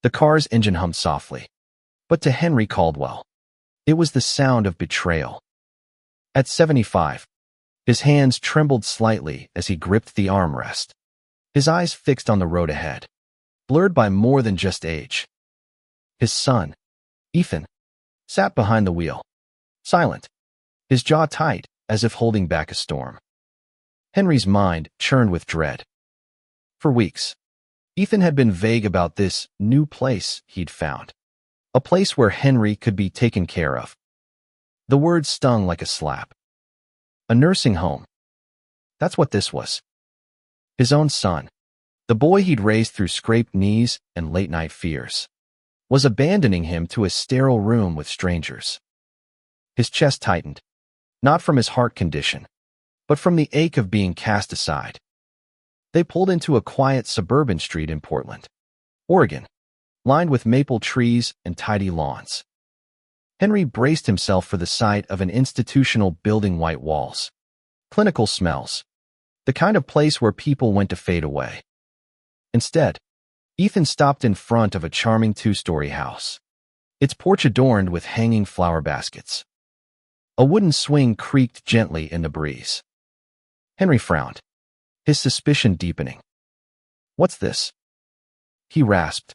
The car's engine hummed softly. But to Henry Caldwell, it was the sound of betrayal. At 75, his hands trembled slightly as he gripped the armrest, his eyes fixed on the road ahead, blurred by more than just age. His son, Ethan, sat behind the wheel, silent, his jaw tight as if holding back a storm. Henry's mind churned with dread. For weeks, Ethan had been vague about this new place he'd found, a place where Henry could be taken care of. The word stung like a slap. A nursing home. That's what this was. His own son, the boy he'd raised through scraped knees and late-night fears, was abandoning him to a sterile room with strangers. His chest tightened, not from his heart condition, but from the ache of being cast aside. They pulled into a quiet suburban street in Portland, Oregon, lined with maple trees and tidy lawns. Henry braced himself for the sight of an institutional building, white walls, clinical smells, the kind of place where people went to fade away. Instead, Ethan stopped in front of a charming two-story house, its porch adorned with hanging flower baskets. A wooden swing creaked gently in the breeze. Henry frowned, his suspicion deepening. "What's this?" he rasped,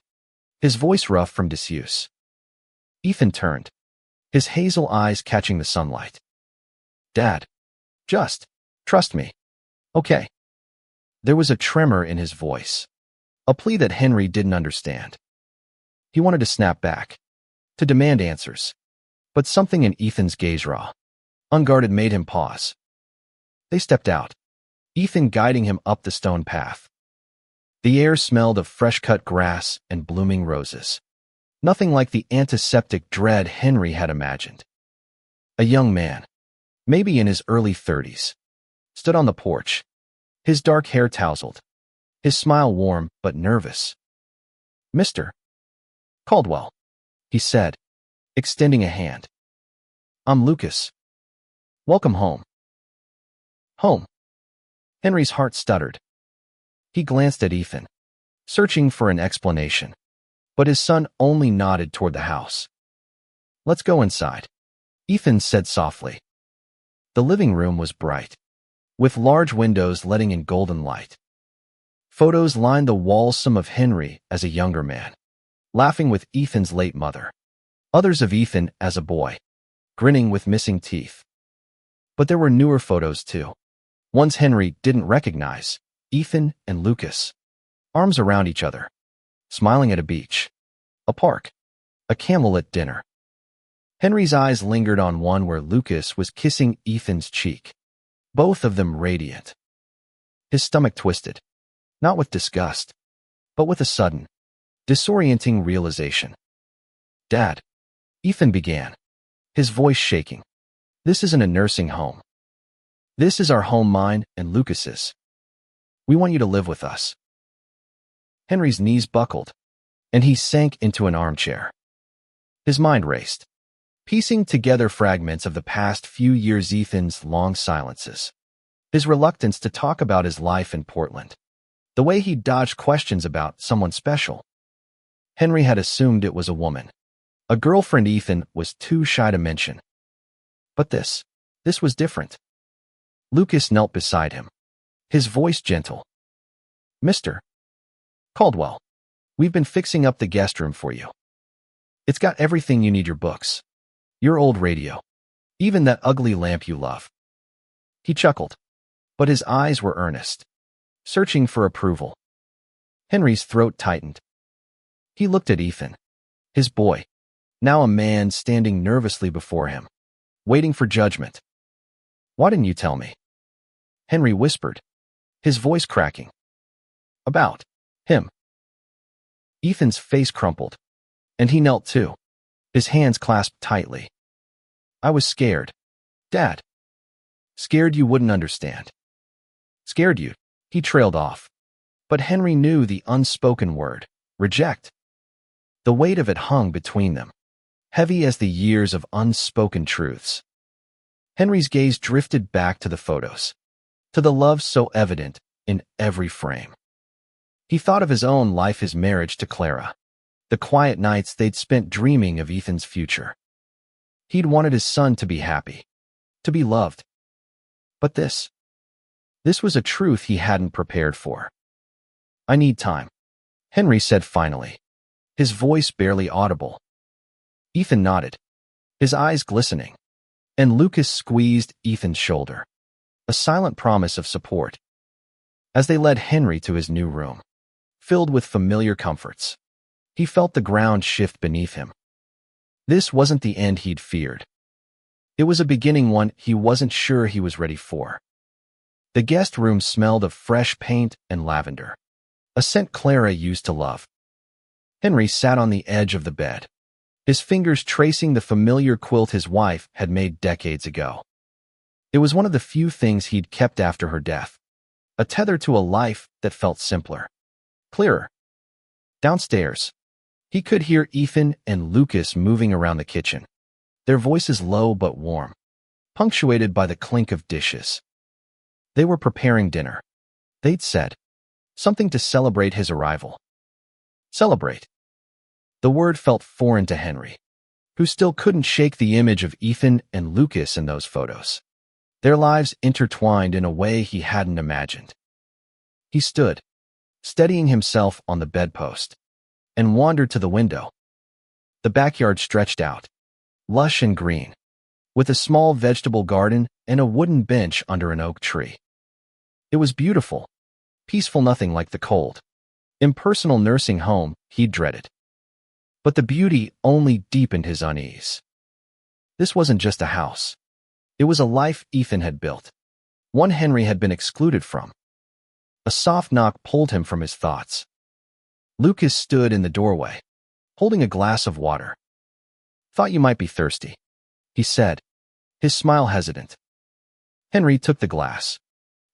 his voice rough from disuse. Ethan turned, his hazel eyes catching the sunlight. "Dad, just trust me, okay?" There was a tremor in his voice, a plea that Henry didn't understand. He wanted to snap back, to demand answers, but something in Ethan's gaze, raw, unguarded, made him pause. They stepped out, Ethan guiding him up the stone path. The air smelled of fresh-cut grass and blooming roses, nothing like the antiseptic dread Henry had imagined. A young man, maybe in his early 30s, stood on the porch, his dark hair tousled, his smile warm but nervous. "Mr. Caldwell," he said, extending a hand. "I'm Lucas. Welcome home." Home. Henry's heart stuttered. He glanced at Ethan, searching for an explanation, but his son only nodded toward the house. "Let's go inside," Ethan said softly. The living room was bright, with large windows letting in golden light. Photos lined the walls, some of Henry as a younger man, laughing with Ethan's late mother, others of Ethan as a boy, grinning with missing teeth. But there were newer photos too, ones Henry didn't recognize, Ethan and Lucas, arms around each other, smiling at a beach, a park, a candlelit dinner. Henry's eyes lingered on one where Lucas was kissing Ethan's cheek, both of them radiant. His stomach twisted, not with disgust, but with a sudden, disorienting realization. "Dad," Ethan began, his voice shaking, "this isn't a nursing home. This is our home, mine and Lucas's. We want you to live with us." Henry's knees buckled, and he sank into an armchair. His mind raced, piecing together fragments of the past few years, Ethan's long silences, his reluctance to talk about his life in Portland, the way he dodged questions about someone special. Henry had assumed it was a woman, a girlfriend Ethan was too shy to mention. But this was different. Lucas knelt beside him, his voice gentle. "Mr. Caldwell, we've been fixing up the guest room for you. It's got everything you need, your books, your old radio, even that ugly lamp you love." He chuckled, but his eyes were earnest, searching for approval. Henry's throat tightened. He looked at Ethan, his boy, now a man standing nervously before him, waiting for judgment. "Why didn't you tell me?" Henry whispered, his voice cracking. "About him." Ethan's face crumpled, and he knelt too, his hands clasped tightly. "I was scared, Dad. Scared you wouldn't understand. Scared you." He trailed off, but Henry knew the unspoken word, reject. The weight of it hung between them, heavy as the years of unspoken truths. Henry's gaze drifted back to the photos, to the love so evident in every frame. He thought of his own life, his marriage to Clara, the quiet nights they'd spent dreaming of Ethan's future. He'd wanted his son to be happy, to be loved. But this was a truth he hadn't prepared for. "I need time," Henry said finally, his voice barely audible. Ethan nodded, his eyes glistening, and Lucas squeezed Ethan's shoulder, a silent promise of support. As they led Henry to his new room, filled with familiar comforts, he felt the ground shift beneath him. This wasn't the end he'd feared. It was a beginning one he wasn't sure he was ready for. The guest room smelled of fresh paint and lavender, a scent Clara used to love. Henry sat on the edge of the bed, his fingers tracing the familiar quilt his wife had made decades ago. It was one of the few things he'd kept after her death, a tether to a life that felt simpler, clearer. Downstairs, he could hear Ethan and Lucas moving around the kitchen, their voices low but warm, punctuated by the clink of dishes. They were preparing dinner, they'd said, something to celebrate his arrival. Celebrate. The word felt foreign to Henry, who still couldn't shake the image of Ethan and Lucas in those photos, their lives intertwined in a way he hadn't imagined. He stood, steadying himself on the bedpost, and wandered to the window. The backyard stretched out, lush and green, with a small vegetable garden and a wooden bench under an oak tree. It was beautiful, peaceful, nothing like the cold, impersonal nursing home he'd dreaded. But the beauty only deepened his unease. This wasn't just a house. It was a life Ethan had built, one Henry had been excluded from. A soft knock pulled him from his thoughts. Lucas stood in the doorway, holding a glass of water. "Thought you might be thirsty," he said, his smile hesitant. Henry took the glass,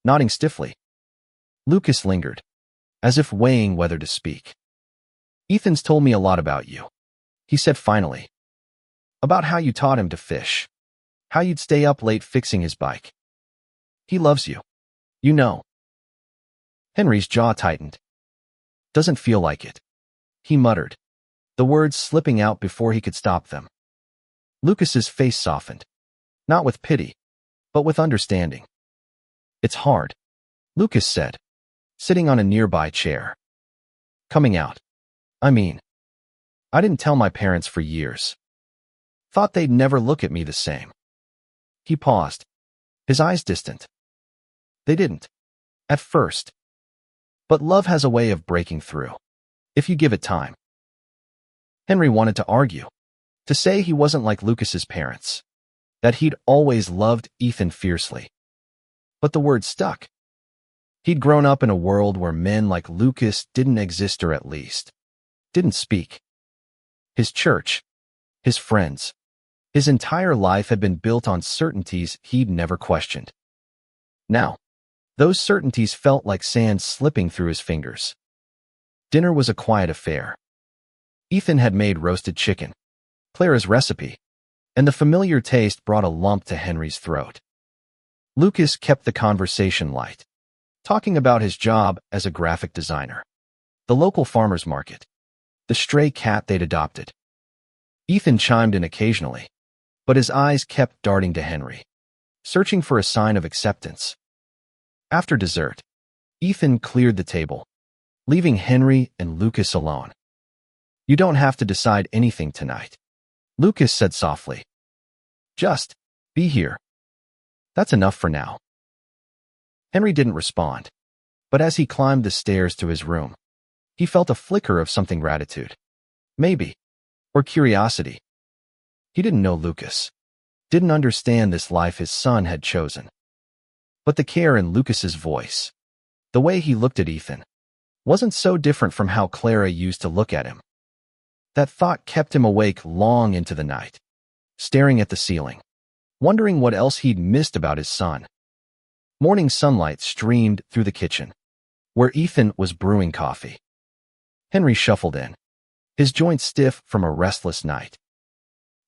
nodding stiffly. Lucas lingered, as if weighing whether to speak. "Ethan's told me a lot about you," he said finally. "About how you taught him to fish, how you'd stay up late fixing his bike. He loves you, you know." Henry's jaw tightened. "Doesn't feel like it," he muttered, the words slipping out before he could stop them. Lucas's face softened, not with pity, but with understanding. "It's hard," Lucas said, sitting on a nearby chair. "Coming out. I mean, I didn't tell my parents for years. Thought they'd never look at me the same." He paused, his eyes distant. "They didn't, at first. But love has a way of breaking through, if you give it time." Henry wanted to argue, to say he wasn't like Lucas's parents, that he'd always loved Ethan fiercely. But the word stuck. He'd grown up in a world where men like Lucas didn't exist, or at least didn't speak. His church, his friends, his entire life had been built on certainties he'd never questioned. Now, those certainties felt like sand slipping through his fingers. Dinner was a quiet affair. Ethan had made roasted chicken, Clara's recipe, and the familiar taste brought a lump to Henry's throat. Lucas kept the conversation light, talking about his job as a graphic designer, the local farmer's market, the stray cat they'd adopted. Ethan chimed in occasionally, but his eyes kept darting to Henry, searching for a sign of acceptance. After dessert, Ethan cleared the table, leaving Henry and Lucas alone. "You don't have to decide anything tonight," Lucas said softly. "Just be here. That's enough for now." Henry didn't respond, but as he climbed the stairs to his room, he felt a flicker of something: gratitude, maybe, or curiosity. He didn't know Lucas, didn't understand this life his son had chosen. But the care in Lucas's voice, the way he looked at Ethan, wasn't so different from how Clara used to look at him. That thought kept him awake long into the night, staring at the ceiling, wondering what else he'd missed about his son. Morning sunlight streamed through the kitchen, where Ethan was brewing coffee. Henry shuffled in, his joints stiff from a restless night.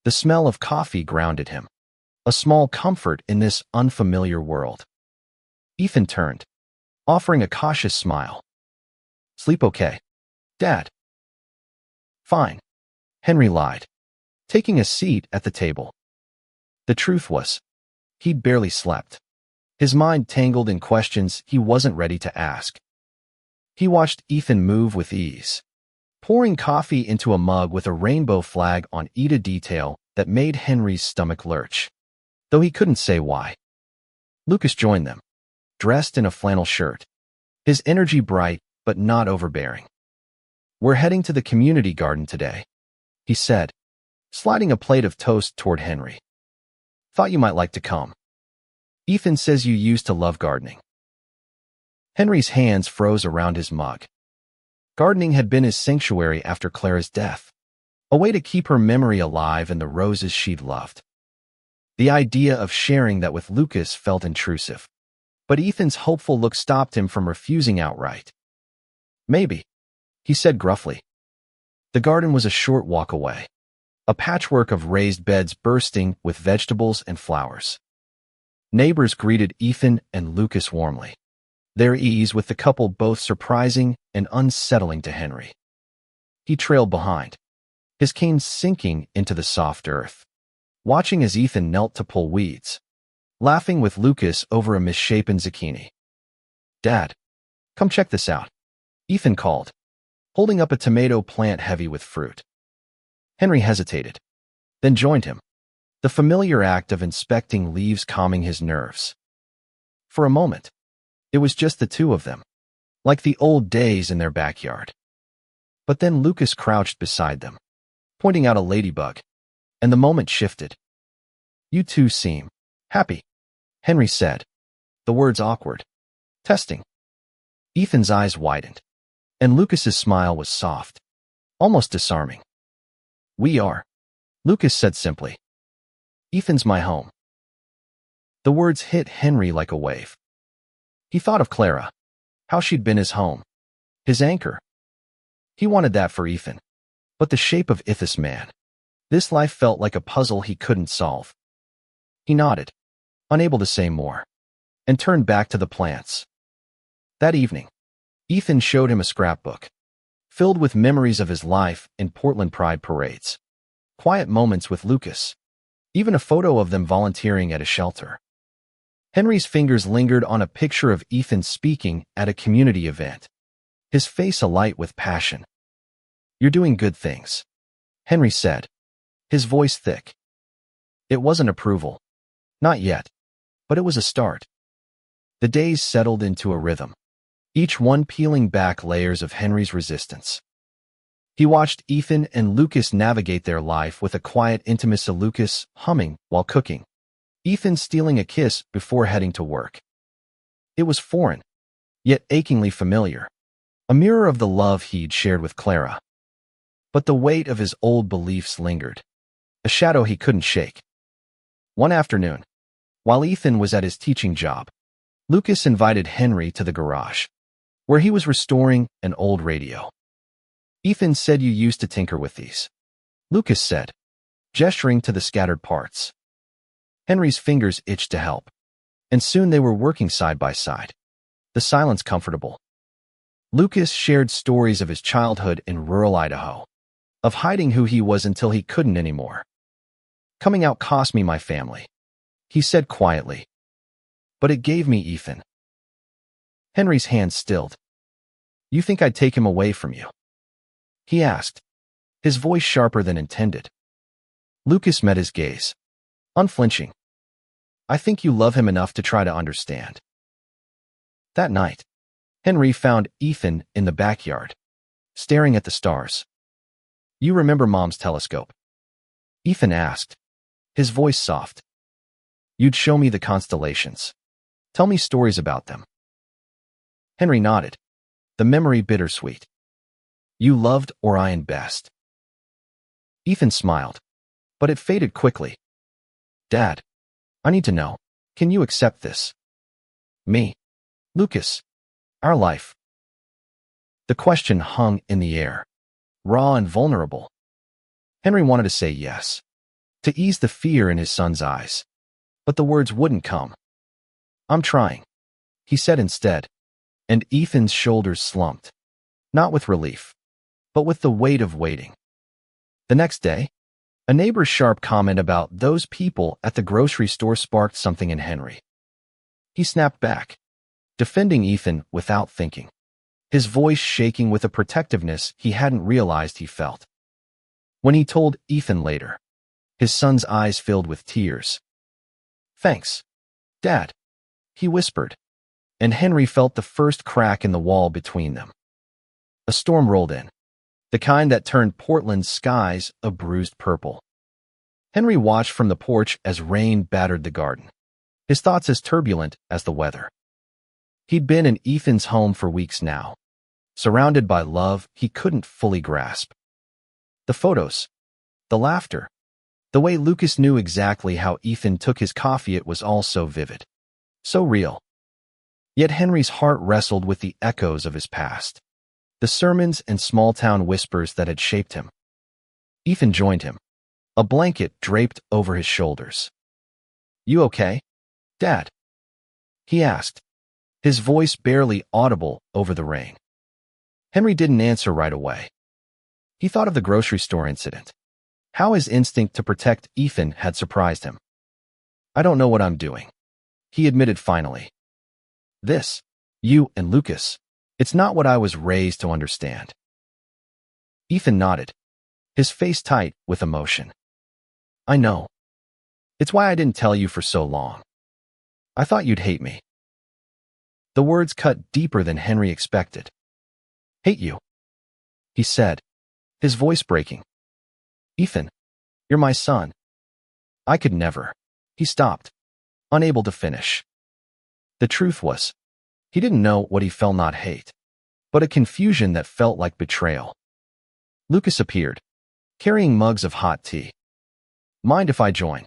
The smell of coffee grounded him, a small comfort in this unfamiliar world. Ethan turned, offering a cautious smile. "Sleep okay, Dad?" Fine, Henry lied, taking a seat at the table. The truth was, he'd barely slept. His mind tangled in questions he wasn't ready to ask. He watched Ethan move with ease, pouring coffee into a mug with a rainbow flag on it, a detail that made Henry's stomach lurch, though he couldn't say why. Lucas joined them, dressed in a flannel shirt, his energy bright but not overbearing. "We're heading to the community garden today," he said, sliding a plate of toast toward Henry. "Thought you might like to come. Ethan says you used to love gardening." Henry's hands froze around his mug. Gardening had been his sanctuary after Clara's death, a way to keep her memory alive and the roses she'd loved. The idea of sharing that with Lucas felt intrusive, but Ethan's hopeful look stopped him from refusing outright. "Maybe," he said gruffly. The garden was a short walk away, a patchwork of raised beds bursting with vegetables and flowers. Neighbors greeted Ethan and Lucas warmly, their ease with the couple both surprising and unsettling to Henry. He trailed behind, his cane sinking into the soft earth, watching as Ethan knelt to pull weeds, laughing with Lucas over a misshapen zucchini. "Dad, come check this out," Ethan called, holding up a tomato plant heavy with fruit. Henry hesitated, then joined him, the familiar act of inspecting leaves calming his nerves. For a moment, it was just the two of them, like the old days in their backyard. But then Lucas crouched beside them, pointing out a ladybug, and the moment shifted. "You two seem happy," Henry said, the words awkward, testing. Ethan's eyes widened, and Lucas's smile was soft, almost disarming. "We are," Lucas said simply. "Ethan's my home." The words hit Henry like a wave. He thought of Clara, how she'd been his home, his anchor. He wanted that for Ethan, but the shape of Ethan's man, this life felt like a puzzle he couldn't solve. He nodded, unable to say more, and turned back to the plants. That evening, Ethan showed him a scrapbook, filled with memories of his life in Portland Pride parades, quiet moments with Lucas, even a photo of them volunteering at a shelter. Henry's fingers lingered on a picture of Ethan speaking at a community event, his face alight with passion. "You're doing good things," Henry said, his voice thick. It wasn't approval, not yet, but it was a start. The days settled into a rhythm, each one peeling back layers of Henry's resistance. He watched Ethan and Lucas navigate their life with a quiet intimacy, Lucas humming while cooking, Ethan stealing a kiss before heading to work. It was foreign, yet achingly familiar, a mirror of the love he'd shared with Clara. But the weight of his old beliefs lingered, a shadow he couldn't shake. One afternoon, while Ethan was at his teaching job, Lucas invited Henry to the garage, where he was restoring an old radio. "Ethan said you used to tinker with these," Lucas said, gesturing to the scattered parts. Henry's fingers itched to help, and soon they were working side by side, the silence comfortable. Lucas shared stories of his childhood in rural Idaho, of hiding who he was until he couldn't anymore. "Coming out cost me my family," he said quietly, "but it gave me Ethan." Henry's hand stilled. "You think I'd take him away from you?" he asked, his voice sharper than intended. Lucas met his gaze, unflinching. "I think you love him enough to try to understand." That night, Henry found Ethan in the backyard, staring at the stars. "You remember Mom's telescope?" Ethan asked, his voice soft. "You'd show me the constellations. Tell me stories about them." Henry nodded, the memory bittersweet. "You loved Orion best." Ethan smiled, but it faded quickly. "Dad, I need to know. Can you accept this?" "Me? Lucas? Our life?" The question hung in the air, raw and vulnerable. Henry wanted to say yes, to ease the fear in his son's eyes, but the words wouldn't come. "I'm trying," he said instead, and Ethan's shoulders slumped, not with relief, but with the weight of waiting. The next day, a neighbor's sharp comment about those people at the grocery store sparked something in Henry. He snapped back, defending Ethan without thinking, his voice shaking with a protectiveness he hadn't realized he felt. When he told Ethan later, his son's eyes filled with tears. "Thanks, Dad," he whispered, and Henry felt the first crack in the wall between them. A storm rolled in, the kind that turned Portland's skies a bruised purple. Henry watched from the porch as rain battered the garden, his thoughts as turbulent as the weather. He'd been in Ethan's home for weeks now, surrounded by love he couldn't fully grasp. The photos, the laughter, the way Lucas knew exactly how Ethan took his coffee, it was all so vivid, so real. Yet Henry's heart wrestled with the echoes of his past, the sermons and small-town whispers that had shaped him. Ethan joined him, a blanket draped over his shoulders. "You okay, Dad?" he asked, his voice barely audible over the rain. Henry didn't answer right away. He thought of the grocery store incident, how his instinct to protect Ethan had surprised him. "I don't know what I'm doing," he admitted finally. "This, you and Lucas, it's not what I was raised to understand." Ethan nodded, his face tight with emotion. "I know. It's why I didn't tell you for so long. I thought you'd hate me." The words cut deeper than Henry expected. "Hate you," he said, his voice breaking. "Ethan, you're my son. I could never." He stopped, unable to finish. The truth was, he didn't know what he felt, not hate, but a confusion that felt like betrayal. Lucas appeared, carrying mugs of hot tea. "Mind if I join?"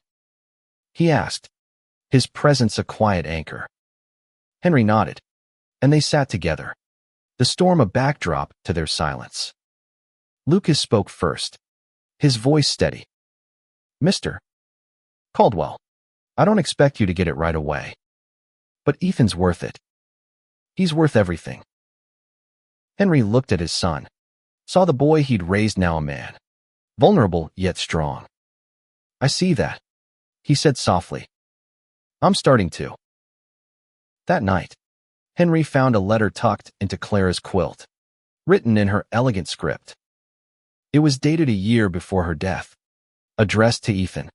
he asked, his presence a quiet anchor. Henry nodded, and they sat together, the storm a backdrop to their silence. Lucas spoke first, his voice steady. "Mr. Caldwell, I don't expect you to get it right away. But Ethan's worth it. He's worth everything." Henry looked at his son, saw the boy he'd raised, now a man, vulnerable yet strong. "I see that," he said softly. "I'm starting to." That night, Henry found a letter tucked into Clara's quilt, written in her elegant script. It was dated a year before her death, addressed to Ethan.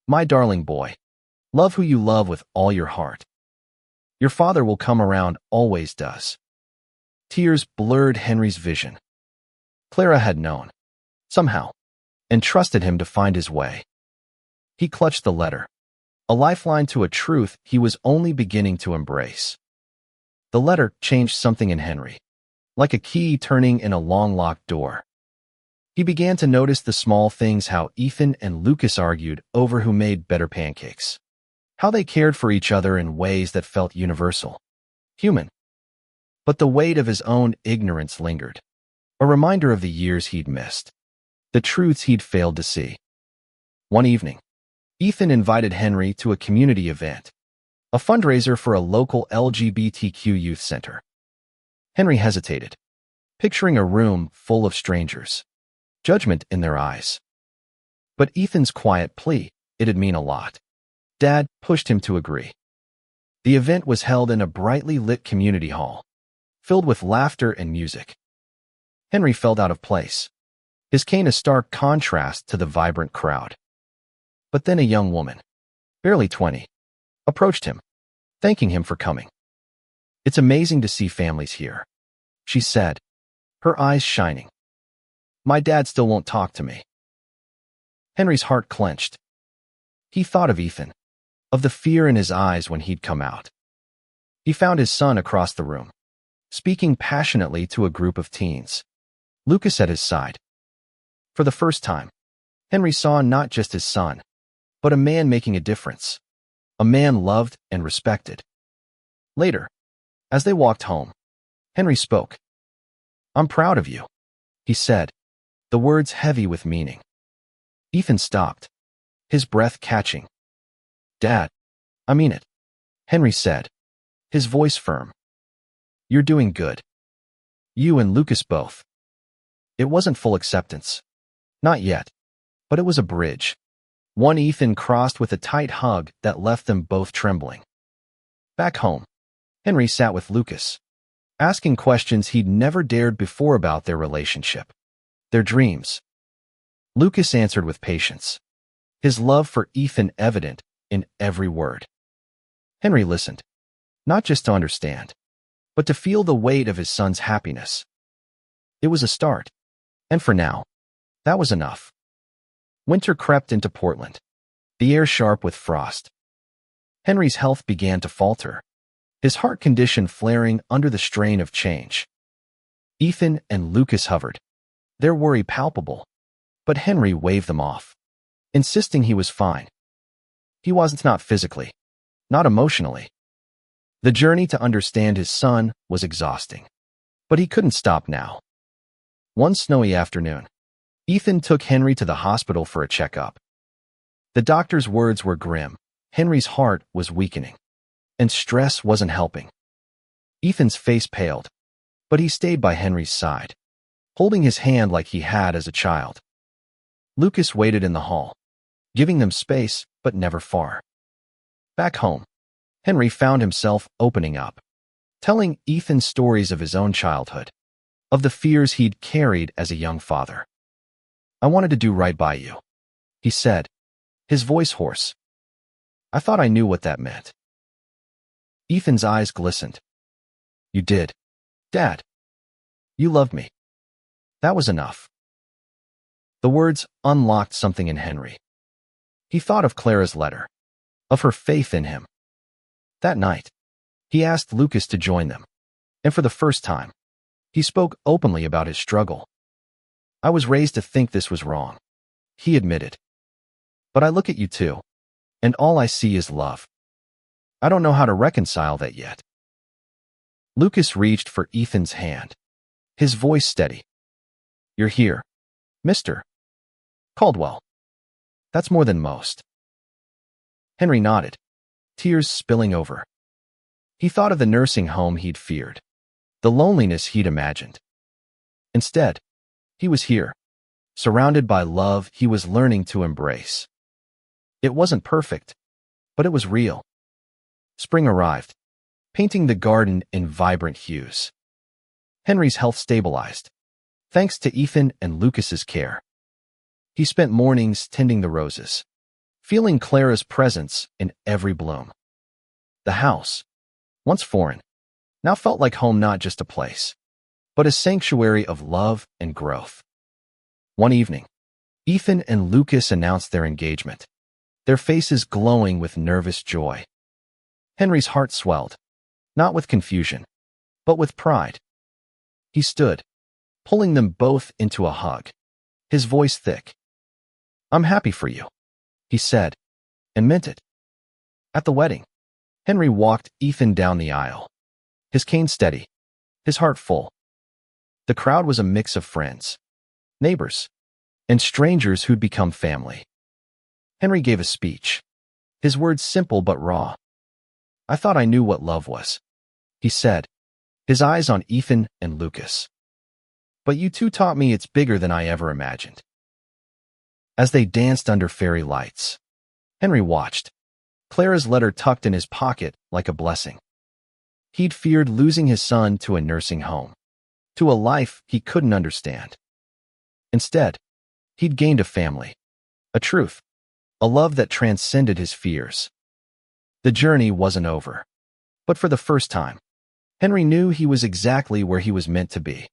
"My darling boy, love who you love with all your heart. Your father will come around, always does." Tears blurred Henry's vision. Clara had known, somehow, and trusted him to find his way. He clutched the letter, a lifeline to a truth he was only beginning to embrace. The letter changed something in Henry, like a key turning in a long-locked door. He began to notice the small things, how Ethan and Lucas argued over who made better pancakes, how they cared for each other in ways that felt universal, human. But the weight of his own ignorance lingered, a reminder of the years he'd missed, the truths he'd failed to see. One evening, Ethan invited Henry to a community event, a fundraiser for a local LGBTQ youth center. Henry hesitated, picturing a room full of strangers, judgment in their eyes. But Ethan's quiet plea, it'd mean a lot. Dad pushed him to agree. The event was held in a brightly lit community hall, filled with laughter and music. Henry felt out of place, his cane a stark contrast to the vibrant crowd. But then a young woman, barely 20, approached him, thanking him for coming. "It's amazing to see families here," she said, her eyes shining. "My dad still won't talk to me." Henry's heart clenched. He thought of Ethan, of the fear in his eyes when he'd come out. He found his son across the room, speaking passionately to a group of teens, Lucas at his side. For the first time, Henry saw not just his son, but a man making a difference, a man loved and respected. Later, as they walked home, Henry spoke. "I'm proud of you," he said, the words heavy with meaning. Ethan stopped, his breath catching. "Dad, I mean it," Henry said, his voice firm. "You're doing good. You and Lucas both." It wasn't full acceptance, Not yet, but it was a bridge. One Ethan crossed with a tight hug that left them both trembling. Back home, Henry sat with Lucas, asking questions he'd never dared before about their relationship, their dreams. Lucas answered with patience, his love for Ethan evident in every word. Henry listened, not just to understand, but to feel the weight of his son's happiness. It was a start, and for now, that was enough. Winter crept into Portland, the air sharp with frost. Henry's health began to falter, his heart condition flaring under the strain of change. Ethan and Lucas hovered, their worry palpable, but Henry waved them off, insisting he was fine. He wasn't, not physically, not emotionally. The journey to understand his son was exhausting, but he couldn't stop now. One snowy afternoon, Ethan took Henry to the hospital for a checkup. The doctor's words were grim. Henry's heart was weakening, and stress wasn't helping. Ethan's face paled, but he stayed by Henry's side, holding his hand like he had as a child. Lucas waited in the hall, giving them space, but never far. Back home, Henry found himself opening up, telling Ethan stories of his own childhood, of the fears he'd carried as a young father. "I wanted to do right by you," he said, his voice hoarse. "I thought I knew what that meant." Ethan's eyes glistened. "You did, Dad. You loved me." That was enough. The words unlocked something in Henry. He thought of Clara's letter, of her faith in him. That night, he asked Lucas to join them, and for the first time, he spoke openly about his struggle. "I was raised to think this was wrong," he admitted. "But I look at you too, and all I see is love. I don't know how to reconcile that yet." Lucas reached for Ethan's hand, his voice steady. "You're here, Mr. Caldwell. That's more than most." Henry nodded, tears spilling over. He thought of the nursing home he'd feared, the loneliness he'd imagined. Instead, he was here, surrounded by love he was learning to embrace. It wasn't perfect, but it was real. Spring arrived, painting the garden in vibrant hues. Henry's health stabilized, thanks to Ethan and Lucas's care. He spent mornings tending the roses, feeling Clara's presence in every bloom. The house, once foreign, now felt like home, not just a place, but a sanctuary of love and growth. One evening, Ethan and Lucas announced their engagement, their faces glowing with nervous joy. Henry's heart swelled, not with confusion, but with pride. He stood, pulling them both into a hug, his voice thick. "I'm happy for you," he said, and meant it. At the wedding, Henry walked Ethan down the aisle, his cane steady, his heart full. The crowd was a mix of friends, neighbors, and strangers who'd become family. Henry gave a speech, his words simple but raw. "I thought I knew what love was," he said, his eyes on Ethan and Lucas. "But you two taught me it's bigger than I ever imagined." As they danced under fairy lights, Henry watched, Clara's letter tucked in his pocket like a blessing. He'd feared losing his son to a nursing home, to a life he couldn't understand. Instead, he'd gained a family, a truth, a love that transcended his fears. The journey wasn't over, but for the first time, Henry knew he was exactly where he was meant to be.